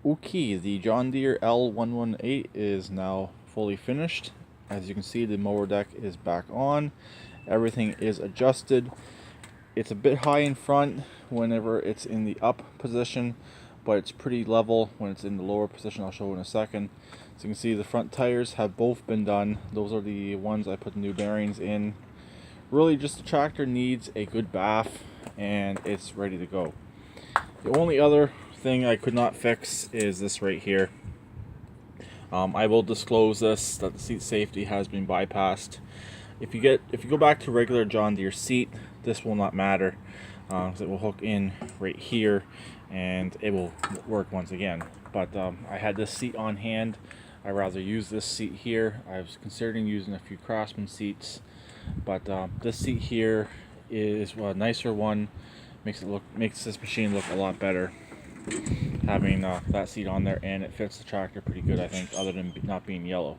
Okay, the John Deere L118 is now fully finished. As you can see, the mower deck is back on. Everything is adjusted. It's a bit high in front whenever it's in the up position, but it's pretty level when it's in the lower position. I'll show you in a second. So you can see the front tires have both been done. Those are the ones I put the new bearings in. Really, just the tractor needs a good bath and it's ready to go. The only other thing I could not fix is this right here. I will disclose this, that the seat safety has been bypassed. If you go back to regular John Deere seat, this will not matter because it will hook in right here and it will work once again. But I had this seat on hand. I'd rather use this seat here. I was considering using a few Craftsman seats, but this seat here is a nicer one. Makes this machine look a lot better, having that seat on there, and it fits the tractor pretty good, I think, other than not being yellow.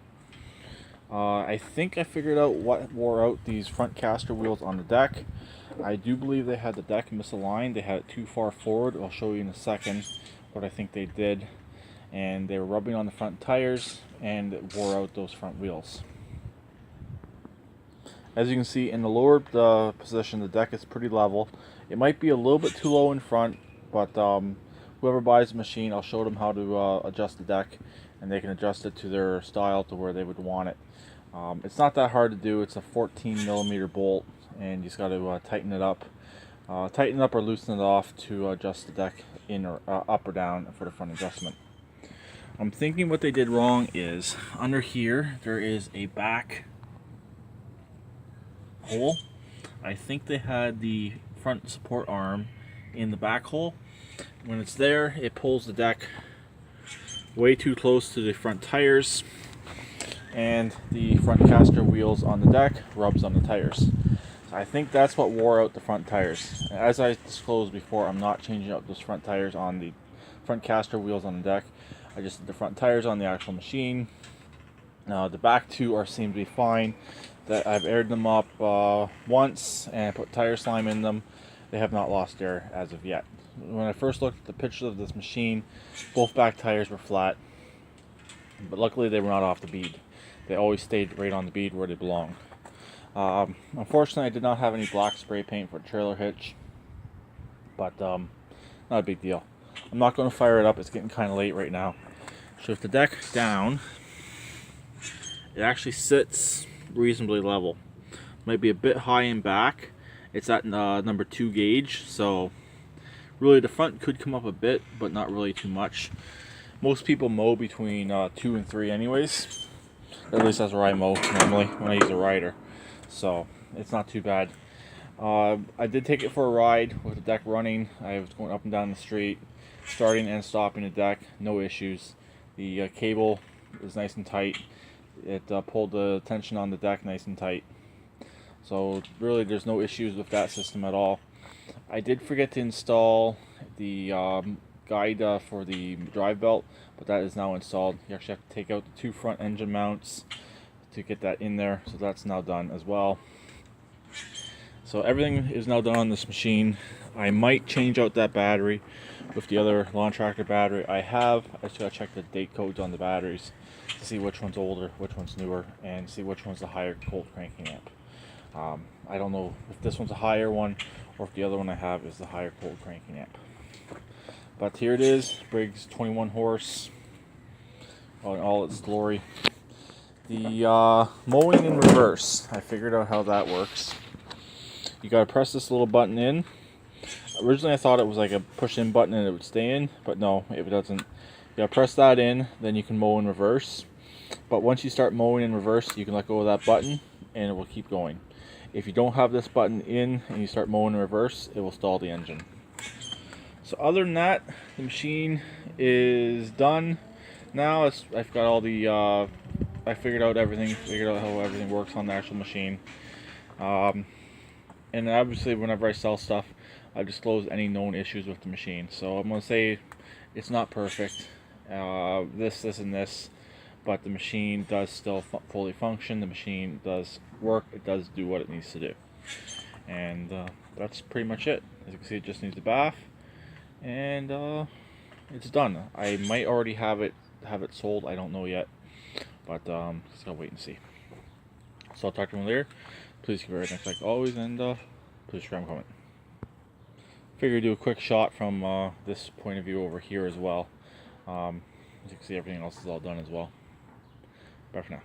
I think I figured out what wore out these front caster wheels on the deck. I do believe they had the deck misaligned. They had it too far forward. I'll show you in a second what I think they did. And they were rubbing on the front tires and it wore out those front wheels. As you can see, in the lower position, the deck is pretty level. It might be a little bit too low in front, but whoever buys the machine, I'll show them how to adjust the deck, and they can adjust it to their style to where they would want it. It's not that hard to do. It's a 14mm bolt, and you just got to tighten it up. Tighten it up or loosen it off to adjust the deck in or up or down for the front adjustment. I'm thinking what they did wrong is, under here, there is a back hole. I think they had the front support arm in the back hole. When it's there, it pulls the deck way too close to the front tires, and the front caster wheels on the deck rubs on the tires. So I think that's what wore out the front tires. As I disclosed before, I'm not changing out those front tires on the front caster wheels on the deck. I just did the front tires on the actual machine. The back two seem to be fine. That I've aired them up once and put tire slime in them. They have not lost air as of yet. When I first looked at the pictures of this machine, both back tires were flat, but luckily they were not off the bead. They always stayed right on the bead where they belong. Unfortunately, I did not have any black spray paint for the trailer hitch, but not a big deal. I'm not going to fire it up. It's getting kind of late right now. So if the deck's down, it actually sits reasonably level. Might be a bit high in back. It's at number 2 gauge, so really the front could come up a bit, but not really too much. Most people mow between 2 and 3 anyways. At least that's where I mow normally when I use a rider, so it's not too bad. I did take it for a ride with the deck running. I was going up and down the street, starting and stopping the deck, no issues. The cable is nice and tight. It pulled the tension on the deck nice and tight. So really there's no issues with that system at all. I did forget to install the guide for the drive belt, but that is now installed. You actually have to take out the 2 front engine mounts to get that in there, so that's now done as well. So everything is now done on this machine. I might change out that battery with the other lawn tractor battery I have. I just gotta check the date codes on the batteries to see which one's older, which one's newer, and see which one's the higher cold cranking amp. I don't know if this one's a higher one or if the other one I have is the higher cold cranking amp. But here it is, Briggs 21 horse in all its glory. The mowing in reverse, I figured out how that works. You gotta press this little button in. Originally I thought it was like a push in button and it would stay in, but no, it doesn't. You gotta press that in, then you can mow in reverse. But once you start mowing in reverse, you can let go of that button and it will keep going. If you don't have this button in and you start mowing in reverse, it will stall the engine. So other than that, the machine is done. Now I've got all the, I figured out how everything works on the actual machine. And obviously whenever I sell stuff, I disclose any known issues with the machine. So I'm going to say it's not perfect, this, and this, but the machine does still fully function. The machine does work. It does do what it needs to do. And that's pretty much it. As you can see, it just needs a bath. And it's done. I might already have it sold. I don't know yet, but just gotta wait and see. So I'll talk to him later. Please keep it right next like always, and please subscribe and comment. Figure do a quick shot from this point of view over here as well. As you can see, everything else is all done as well. Bye for now.